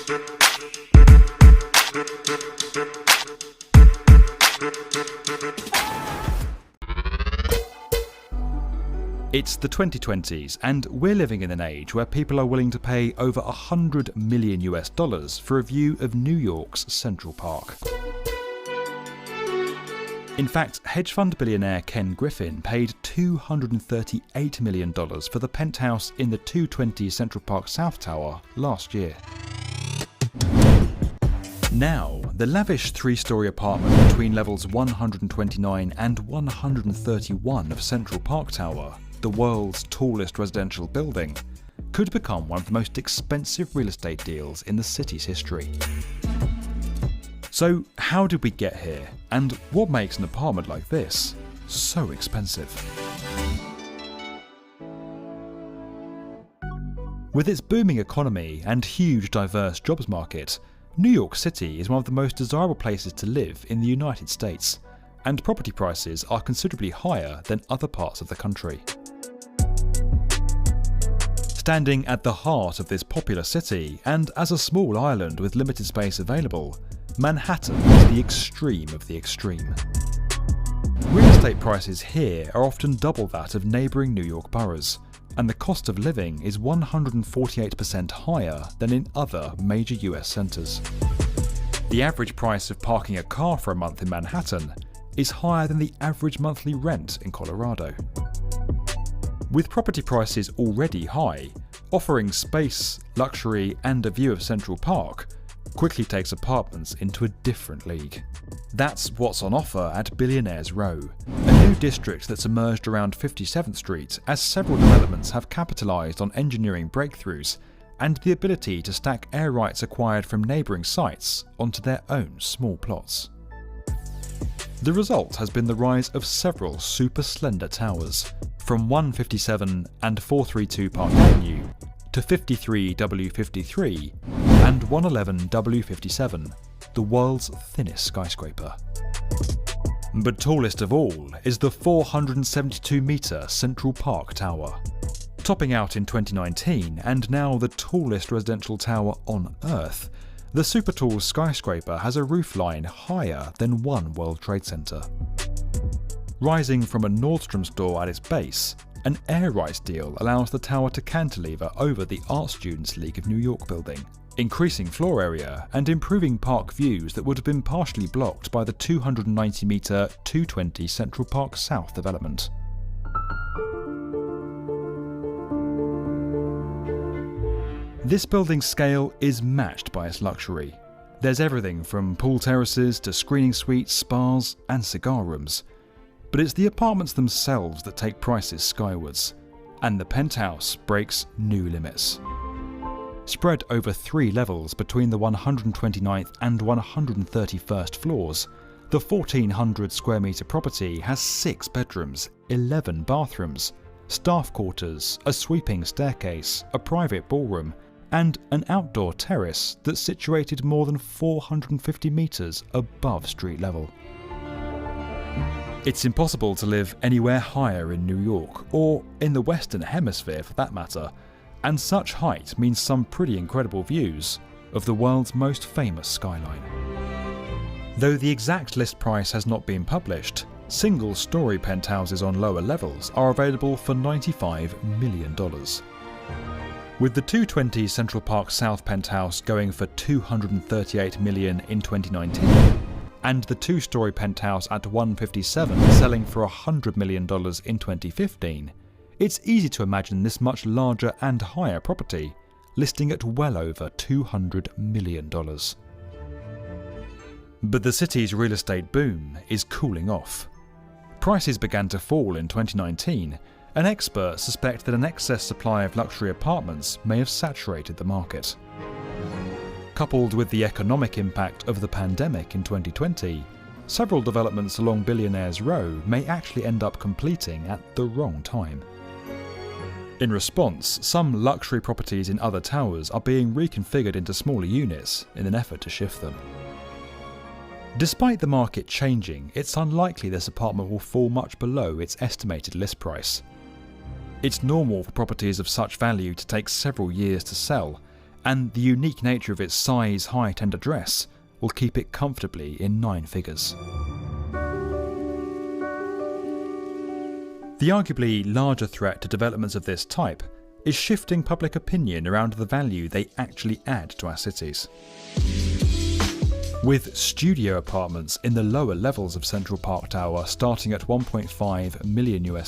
It's the 2020s, and we're living in an age where people are willing to pay over $100 million for a view of New York's Central Park. In fact, hedge fund billionaire Ken Griffin paid $238 million for the penthouse in the 220 Central Park South Tower last year. Now, the lavish three-storey apartment between levels 129 and 131 of Central Park Tower, the world's tallest residential building, could become one of the most expensive real estate deals in the city's history. So, how did we get here, and what makes an apartment like this so expensive? With its booming economy and huge diverse jobs market, New York City is one of the most desirable places to live in the United States, and property prices are considerably higher than other parts of the country. Standing at the heart of this popular city, and as a small island with limited space available, Manhattan is the extreme of the extreme. Real estate prices here are often double that of neighbouring New York boroughs, and the cost of living is 148% higher than in other major US centres. The average price of parking a car for a month in Manhattan is higher than the average monthly rent in Colorado. With property prices already high, offering space, luxury and a view of Central Park quickly takes apartments into a different league. That's what's on offer at Billionaires Row, a new district that's emerged around 57th Street as several developments have capitalised on engineering breakthroughs and the ability to stack air rights acquired from neighbouring sites onto their own small plots. The result has been the rise of several super slender towers, from 157 and 432 Park Avenue to 53 W53 and 111 W57, the world's thinnest skyscraper. But tallest of all is the 472-metre Central Park Tower. Topping out in 2019 and now the tallest residential tower on Earth, the super tall skyscraper has a roofline higher than one World Trade Center. Rising from a Nordstrom store at its base, an air rights deal allows the tower to cantilever over the Art Students League of New York building, increasing floor area and improving park views that would have been partially blocked by the 290-metre 220 Central Park South development. This building's scale is matched by its luxury. There's everything from pool terraces to screening suites, spas and cigar rooms. But it's the apartments themselves that take prices skywards, and the penthouse breaks new limits. Spread over 3 levels between the 129th and 131st floors, the 1,400 square metre property has 6 bedrooms, 11 bathrooms, staff quarters, a sweeping staircase, a private ballroom, and an outdoor terrace that's situated more than 450 metres above street level. It's impossible to live anywhere higher in New York, or in the Western Hemisphere for that matter, and such height means some pretty incredible views of the world's most famous skyline. Though the exact list price has not been published, single-storey penthouses on lower levels are available for $95 million. With the 220 Central Park South penthouse going for $238 million in 2019, and the 2-storey penthouse at 157 selling for $100 million in 2015, it's easy to imagine this much larger and higher property listing at well over $200 million. But the city's real estate boom is cooling off. Prices began to fall in 2019, and experts suspect that an excess supply of luxury apartments may have saturated the market. Coupled with the economic impact of the pandemic in 2020, several developments along Billionaires Row may actually end up completing at the wrong time. In response, some luxury properties in other towers are being reconfigured into smaller units in an effort to shift them. Despite the market changing, it's unlikely this apartment will fall much below its estimated list price. It's normal for properties of such value to take several years to sell, and the unique nature of its size, height and address will keep it comfortably in 9 figures. The arguably larger threat to developments of this type is shifting public opinion around the value they actually add to our cities. With studio apartments in the lower levels of Central Park Tower starting at $1.5 million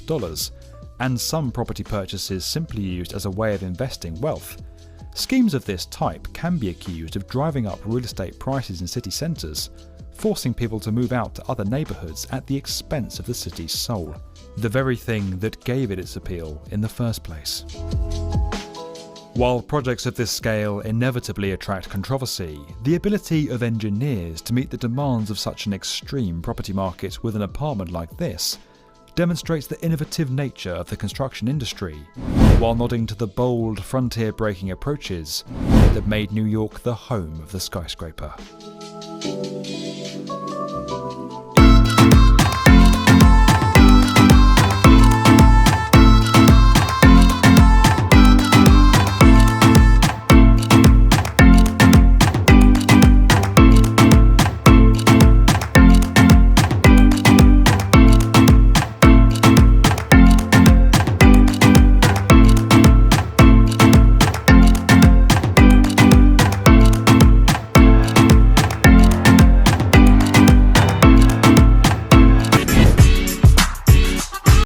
and some property purchases simply used as a way of investing wealth, schemes of this type can be accused of driving up real estate prices in city centres, forcing people to move out to other neighbourhoods at the expense of the city's soul, the very thing that gave it its appeal in the first place. While projects of this scale inevitably attract controversy, the ability of engineers to meet the demands of such an extreme property market with an apartment like this demonstrates the innovative nature of the construction industry, while nodding to the bold, frontier-breaking approaches that made New York the home of the skyscraper.